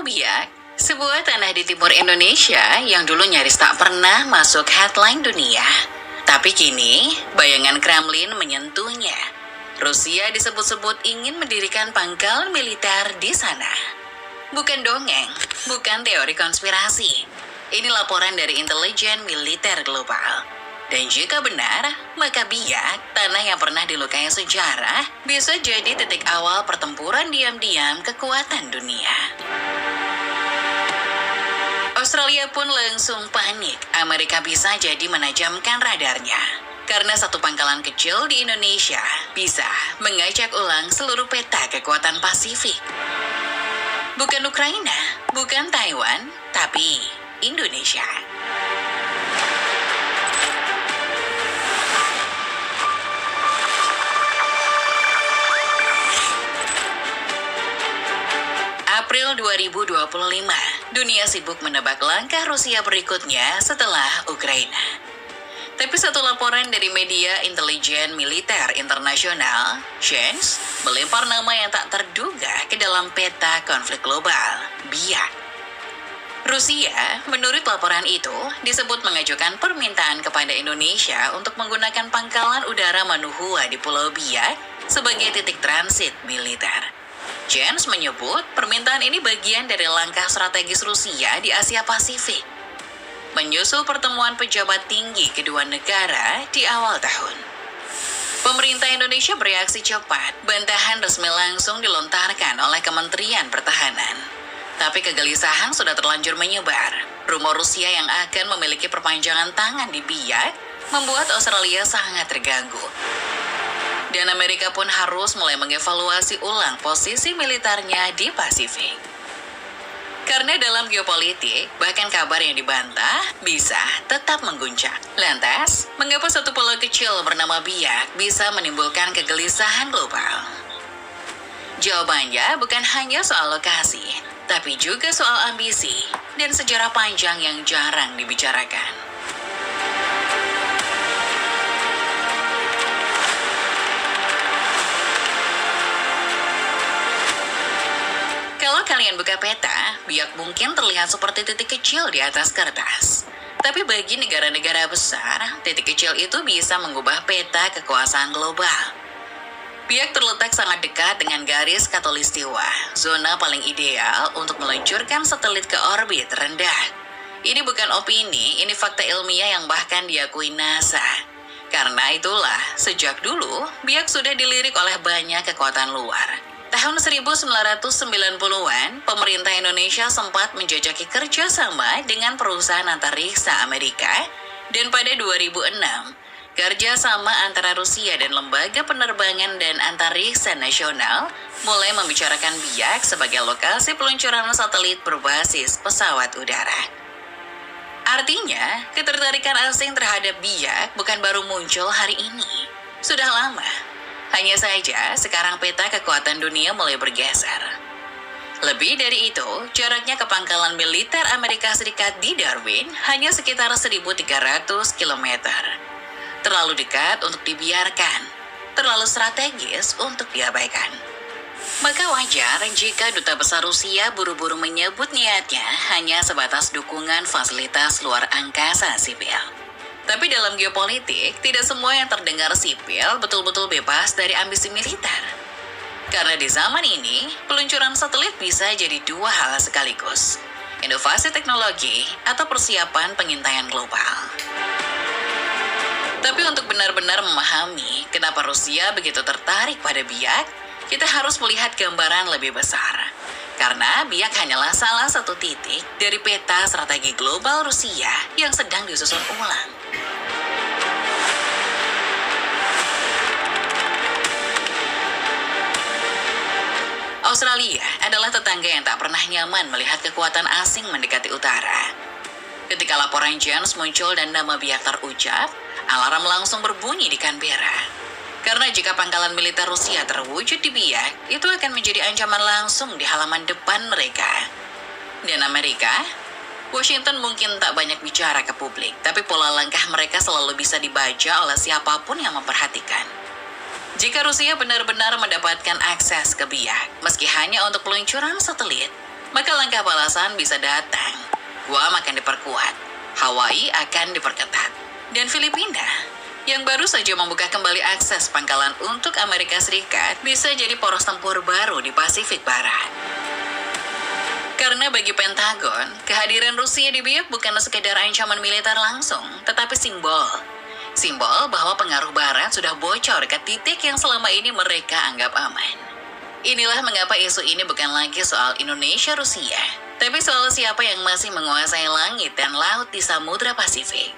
Biak, sebuah tanah di timur Indonesia yang dulu nyaris tak pernah masuk headline dunia. Tapi kini, bayangan Kremlin menyentuhnya. Rusia disebut-sebut ingin mendirikan pangkalan militer di sana. Bukan dongeng, bukan teori konspirasi. Ini laporan dari intelijen militer global. Dan jika benar, maka Biak, tanah yang pernah dilukai sejarah, bisa jadi titik awal pertempuran diam-diam kekuatan dunia. Australia pun langsung panik. Amerika bisa jadi menajamkan radarnya. Karena satu pangkalan kecil di Indonesia bisa mengacak ulang seluruh peta kekuatan Pasifik. Bukan Ukraina, bukan Taiwan, tapi Indonesia. April 2025, dunia sibuk menebak langkah Rusia berikutnya setelah Ukraina. Tapi satu laporan dari media intelijen militer internasional, Chance, melempar nama yang tak terduga ke dalam peta konflik global, Biak. Rusia, menurut laporan itu, disebut mengajukan permintaan kepada Indonesia untuk menggunakan pangkalan udara Manuhua di Pulau Biak sebagai titik transit militer. Jens menyebut permintaan ini bagian dari langkah strategis Rusia di Asia Pasifik. Menyusul pertemuan pejabat tinggi kedua negara di awal tahun. Pemerintah Indonesia bereaksi cepat, bantahan resmi langsung dilontarkan oleh Kementerian Pertahanan. Tapi kegelisahan sudah terlanjur menyebar. Rumor Rusia yang akan memiliki perpanjangan tangan di Biak membuat Australia sangat terganggu. Dan Amerika pun harus mulai mengevaluasi ulang posisi militernya di Pasifik. Karena dalam geopolitik, bahkan kabar yang dibantah bisa tetap mengguncang. Lantas, mengapa satu pulau kecil bernama Biak bisa menimbulkan kegelisahan global? Jawabannya bukan hanya soal lokasi, tapi juga soal ambisi dan sejarah panjang yang jarang dibicarakan. Kalau kalian buka peta, Biak mungkin terlihat seperti titik kecil di atas kertas. Tapi bagi negara-negara besar, titik kecil itu bisa mengubah peta kekuasaan global. Biak terletak sangat dekat dengan garis khatulistiwa, zona paling ideal untuk meluncurkan satelit ke orbit rendah. Ini bukan opini, ini fakta ilmiah yang bahkan diakui NASA. Karena itulah, sejak dulu, Biak sudah dilirik oleh banyak kekuatan luar. Tahun 1990-an, pemerintah Indonesia sempat menjajaki kerjasama dengan perusahaan antariksa Amerika, dan pada 2006, kerjasama antara Rusia dan Lembaga Penerbangan dan Antariksa Nasional mulai membicarakan Biak sebagai lokasi peluncuran satelit berbasis pesawat udara. Artinya, ketertarikan asing terhadap Biak bukan baru muncul hari ini. Sudah lama. Hanya saja, sekarang peta kekuatan dunia mulai bergeser. Lebih dari itu, jaraknya ke pangkalan militer Amerika Serikat di Darwin hanya sekitar 1.300 km. Terlalu dekat untuk dibiarkan, terlalu strategis untuk diabaikan. Maka wajar jika Duta Besar Rusia buru-buru menyebut niatnya hanya sebatas dukungan fasilitas luar angkasa sipil. Tapi dalam geopolitik, tidak semua yang terdengar sipil betul-betul bebas dari ambisi militer. Karena di zaman ini, peluncuran satelit bisa jadi dua hal sekaligus. Inovasi teknologi atau persiapan pengintaian global. Tapi untuk benar-benar memahami kenapa Rusia begitu tertarik pada Biak, kita harus melihat gambaran lebih besar. Karena Biak hanyalah salah satu titik dari peta strategi global Rusia yang sedang disusun ulang. Australia adalah tetangga yang tak pernah nyaman melihat kekuatan asing mendekati utara. Ketika laporan Jens muncul dan nama Biak terucap, alarm langsung berbunyi di Canberra. Karena jika pangkalan militer Rusia terwujud di Biak, itu akan menjadi ancaman langsung di halaman depan mereka. Dan Amerika, Washington mungkin tak banyak bicara ke publik, tapi pola langkah mereka selalu bisa dibaca oleh siapapun yang memperhatikan. Jika Rusia benar-benar mendapatkan akses ke Biak, meski hanya untuk peluncuran satelit, maka langkah balasan bisa datang. Guam akan diperkuat, Hawaii akan diperketat, dan Filipina yang baru saja membuka kembali akses pangkalan untuk Amerika Serikat bisa jadi poros tempur baru di Pasifik Barat. Karena bagi Pentagon, kehadiran Rusia di Biak bukan sekedar ancaman militer langsung, tetapi simbol. Simbol bahwa pengaruh Barat sudah bocor ke titik yang selama ini mereka anggap aman. Inilah mengapa isu ini bukan lagi soal Indonesia-Rusia, tapi soal siapa yang masih menguasai langit dan laut di Samudra Pasifik.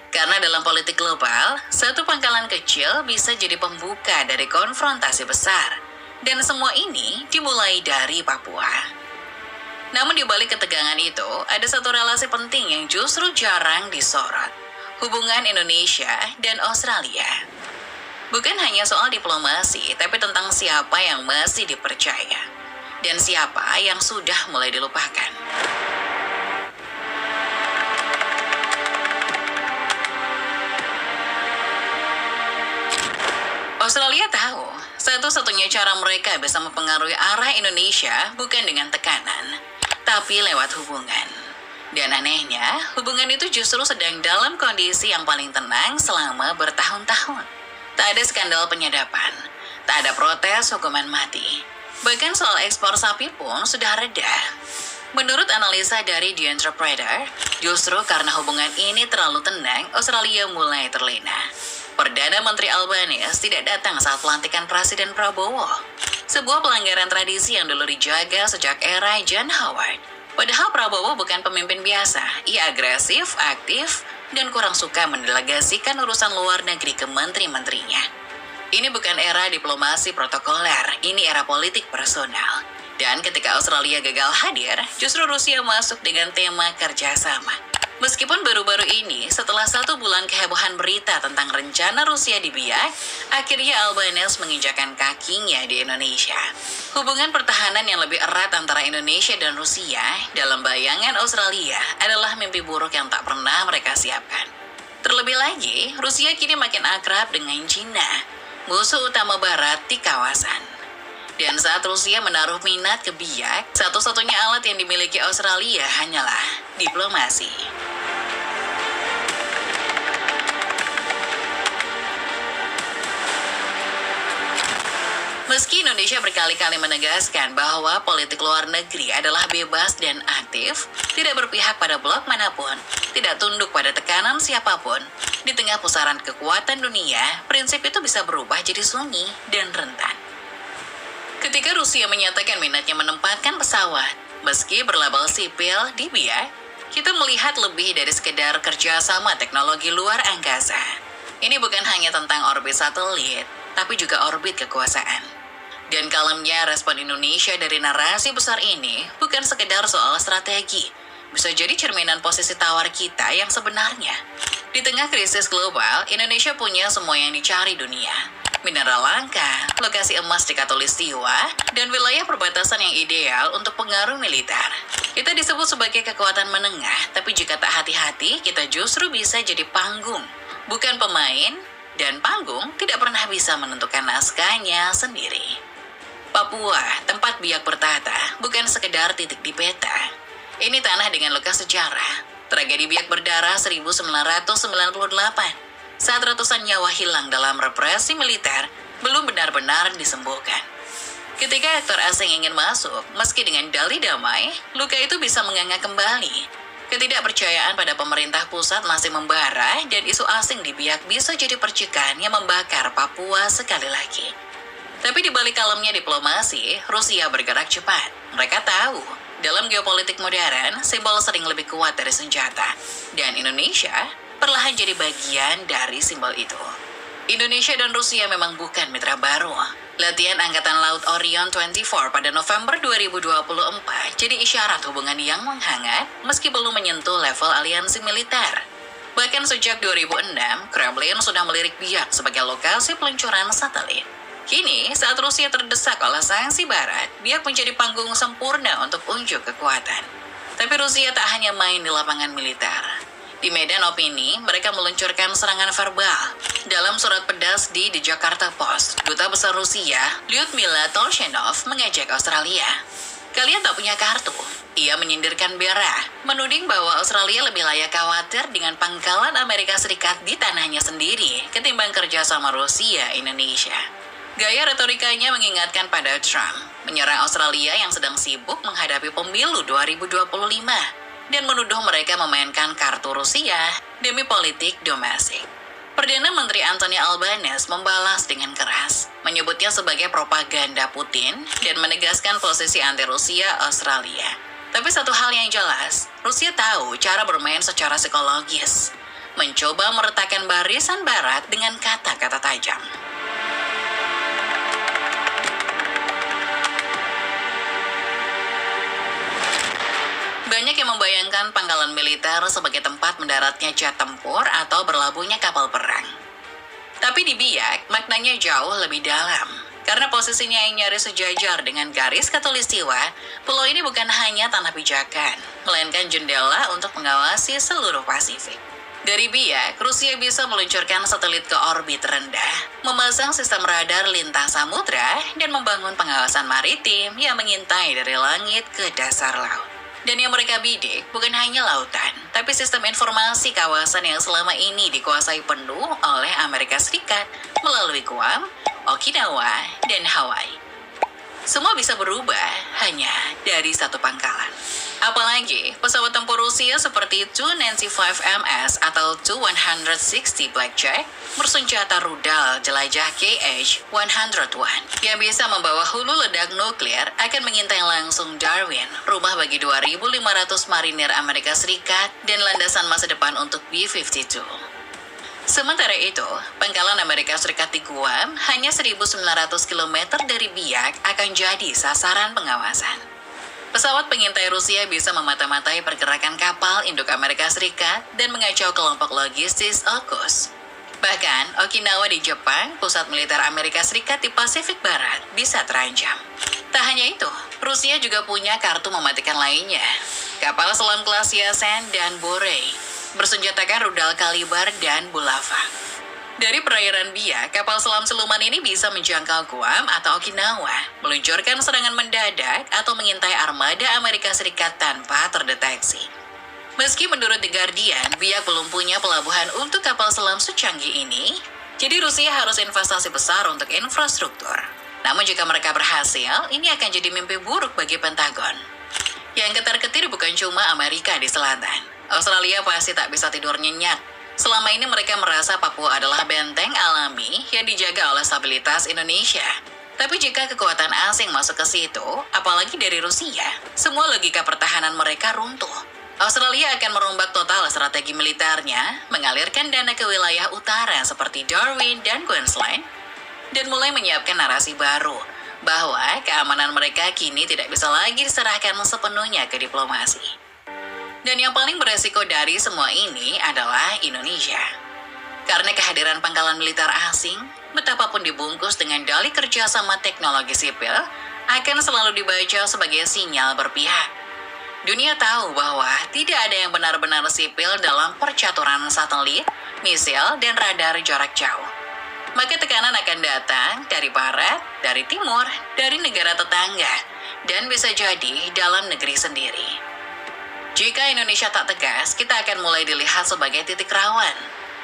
Karena dalam politik global, satu pangkalan kecil bisa jadi pembuka dari konfrontasi besar. Dan semua ini dimulai dari Papua. Namun di balik ketegangan itu, ada satu relasi penting yang justru jarang disorot. Hubungan Indonesia dan Australia. Bukan hanya soal diplomasi, tapi tentang siapa yang masih dipercaya. Dan siapa yang sudah mulai dilupakan. Australia tahu, satu-satunya cara mereka bisa mempengaruhi arah Indonesia bukan dengan tekanan, tapi lewat hubungan. Dan anehnya, hubungan itu justru sedang dalam kondisi yang paling tenang selama bertahun-tahun. Tak ada skandal penyadapan, tak ada protes hukuman mati. Bahkan soal ekspor sapi pun sudah reda. Menurut analisa dari The Interpreter, justru karena hubungan ini terlalu tenang, Australia mulai terlena. Perdana Menteri Albanese tidak datang saat pelantikan Presiden Prabowo. Sebuah pelanggaran tradisi yang dulu dijaga sejak era John Howard. Padahal Prabowo bukan pemimpin biasa. Ia agresif, aktif, dan kurang suka mendelegasikan urusan luar negeri ke menteri-menterinya. Ini bukan era diplomasi protokoler, ini era politik personal. Dan ketika Australia gagal hadir, justru Rusia masuk dengan tema kerjasama. Meskipun baru-baru ini, setelah 1 bulan kehebohan berita tentang rencana Rusia di Biak, akhirnya Albanese menginjakan kakinya di Indonesia. Hubungan pertahanan yang lebih erat antara Indonesia dan Rusia dalam bayangan Australia adalah mimpi buruk yang tak pernah mereka siapkan. Terlebih lagi, Rusia kini makin akrab dengan China, musuh utama Barat di kawasan. Dan saat Rusia menaruh minat ke Biak, satu-satunya alat yang dimiliki Australia hanyalah diplomasi. Meski Indonesia berkali-kali menegaskan bahwa politik luar negeri adalah bebas dan aktif, tidak berpihak pada blok manapun, tidak tunduk pada tekanan siapapun, di tengah pusaran kekuatan dunia, prinsip itu bisa berubah jadi sunyi dan rentan. Ketika Rusia menyatakan minatnya menempatkan pesawat, meski berlabel sipil di Biak, kita melihat lebih dari sekedar kerjasama teknologi luar angkasa. Ini bukan hanya tentang orbit satelit, tapi juga orbit kekuasaan. Dan kalemnya respon Indonesia dari narasi besar ini bukan sekedar soal strategi, bisa jadi cerminan posisi tawar kita yang sebenarnya. Di tengah krisis global, Indonesia punya semua yang dicari dunia. Mineral langka, lokasi emas di Katulistiwa, dan wilayah perbatasan yang ideal untuk pengaruh militer. Kita disebut sebagai kekuatan menengah, tapi jika tak hati-hati, kita justru bisa jadi panggung, bukan pemain, dan panggung tidak pernah bisa menentukan naskahnya sendiri. Papua, tempat Biak bertahta, bukan sekedar titik di peta. Ini tanah dengan lekas sejarah. Tragedi Biak berdarah 1998, saat ratusan nyawa hilang dalam represi militer, belum benar-benar disembuhkan. Ketika aktor asing ingin masuk, meski dengan dalih damai, luka itu bisa menganga kembali. Ketidakpercayaan pada pemerintah pusat masih membara, dan isu asing di Biak bisa jadi percikan yang membakar Papua sekali lagi. Tapi di balik kalemnya diplomasi, Rusia bergerak cepat. Mereka tahu, dalam geopolitik modern, simbol sering lebih kuat dari senjata. Dan Indonesia perlahan jadi bagian dari simbol itu. Indonesia dan Rusia memang bukan mitra baru. Latihan Angkatan Laut Orion 24 pada November 2024 jadi isyarat hubungan yang menghangat meski belum menyentuh level aliansi militer. Bahkan sejak 2006, Kremlin sudah melirik Biak sebagai lokasi peluncuran satelit. Kini, saat Rusia terdesak oleh sanksi Barat, Biak menjadi panggung sempurna untuk unjuk kekuatan. Tapi Rusia tak hanya main di lapangan militer. Di medan opini, mereka meluncurkan serangan verbal. Dalam surat pedas di The Jakarta Post, Duta Besar Rusia, Lyudmila Tolshenov, mengajak Australia. Kalian tak punya kartu. Ia menyindirkan Bera, menuding bahwa Australia lebih layak khawatir dengan pangkalan Amerika Serikat di tanahnya sendiri ketimbang kerja sama Rusia Indonesia. Gaya retorikanya mengingatkan pada Trump, menyerang Australia yang sedang sibuk menghadapi pemilu 2025 dan menuduh mereka memainkan kartu Rusia demi politik domestik. Perdana Menteri Anthony Albanese membalas dengan keras, menyebutnya sebagai propaganda Putin dan menegaskan posisi anti-Rusia Australia. Tapi satu hal yang jelas, Rusia tahu cara bermain secara psikologis, mencoba meretakkan barisan Barat dengan kata-kata tajam. Banyak yang membayangkan pangkalan militer sebagai tempat mendaratnya jet tempur atau berlabuhnya kapal perang. Tapi di Biak, maknanya jauh lebih dalam. Karena posisinya yang nyaris sejajar dengan garis khatulistiwa, pulau ini bukan hanya tanah pijakan, melainkan jendela untuk mengawasi seluruh Pasifik. Dari Biak, Rusia bisa meluncurkan satelit ke orbit rendah, memasang sistem radar lintas samudra, dan membangun pengawasan maritim yang mengintai dari langit ke dasar laut. Dan yang mereka bidik bukan hanya lautan, tapi sistem informasi kawasan yang selama ini dikuasai penuh oleh Amerika Serikat melalui Guam, Okinawa, dan Hawaii. Semua bisa berubah hanya dari satu pangkalan. Apalagi pesawat tempur Rusia seperti Tu-95MS atau Tu-160 Blackjack bersenjata rudal jelajah KH-101 yang bisa membawa hulu ledak nuklir akan mengintai langsung Darwin, rumah bagi 2.500 marinir Amerika Serikat dan landasan masa depan untuk B-52. Sementara itu, pangkalan Amerika Serikat di Guam hanya 1.900 km dari Biak akan jadi sasaran pengawasan. Pesawat pengintai Rusia bisa memata-matai pergerakan kapal induk Amerika Serikat dan mengacau kelompok logistis AUKUS. Bahkan, Okinawa di Jepang, pusat militer Amerika Serikat di Pasifik Barat, bisa terancam. Tak hanya itu, Rusia juga punya kartu mematikan lainnya. Kapal selam kelas Yasen dan Borei, bersenjatakan rudal kaliber dan Bulava. Dari perairan Biak, kapal selam siluman ini bisa menjangkau Guam atau Okinawa, meluncurkan serangan mendadak atau mengintai armada Amerika Serikat tanpa terdeteksi. Meski menurut The Guardian, Biak belum punya pelabuhan untuk kapal selam secanggih ini, jadi Rusia harus investasi besar untuk infrastruktur. Namun jika mereka berhasil, ini akan jadi mimpi buruk bagi Pentagon. Yang ketar-ketir bukan cuma Amerika di selatan. Australia pasti tak bisa tidur nyenyak. Selama ini mereka merasa Papua adalah benteng alami yang dijaga oleh stabilitas Indonesia. Tapi jika kekuatan asing masuk ke situ, apalagi dari Rusia, semua logika pertahanan mereka runtuh. Australia akan merombak total strategi militernya, mengalirkan dana ke wilayah utara seperti Darwin dan Queensland, dan mulai menyiapkan narasi baru bahwa keamanan mereka kini tidak bisa lagi diserahkan sepenuhnya ke diplomasi. Dan yang paling beresiko dari semua ini adalah Indonesia. Karena kehadiran pangkalan militer asing, betapapun dibungkus dengan dalih kerjasama teknologi sipil, akan selalu dibaca sebagai sinyal berpihak. Dunia tahu bahwa tidak ada yang benar-benar sipil dalam percaturan satelit, misil, dan radar jarak jauh. Maka tekanan akan datang dari barat, dari timur, dari negara tetangga, dan bisa jadi dalam negeri sendiri. Jika Indonesia tak tegas, kita akan mulai dilihat sebagai titik rawan.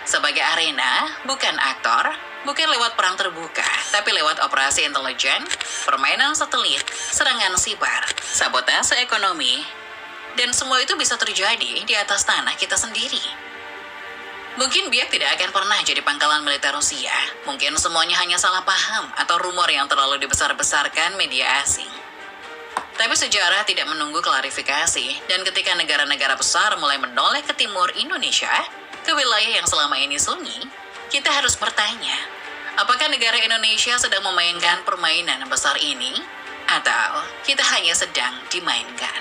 Sebagai arena, bukan aktor, bukan lewat perang terbuka, tapi lewat operasi intelijen, permainan satelit, serangan siber, sabotase ekonomi, dan semua itu bisa terjadi di atas tanah kita sendiri. Mungkin Biak tidak akan pernah jadi pangkalan militer Rusia. Mungkin semuanya hanya salah paham atau rumor yang terlalu dibesar-besarkan media asing. Tapi sejarah tidak menunggu klarifikasi, dan ketika negara-negara besar mulai menoleh ke timur Indonesia, ke wilayah yang selama ini sunyi, kita harus bertanya, apakah negara Indonesia sedang memainkan permainan besar ini, atau kita hanya sedang dimainkan?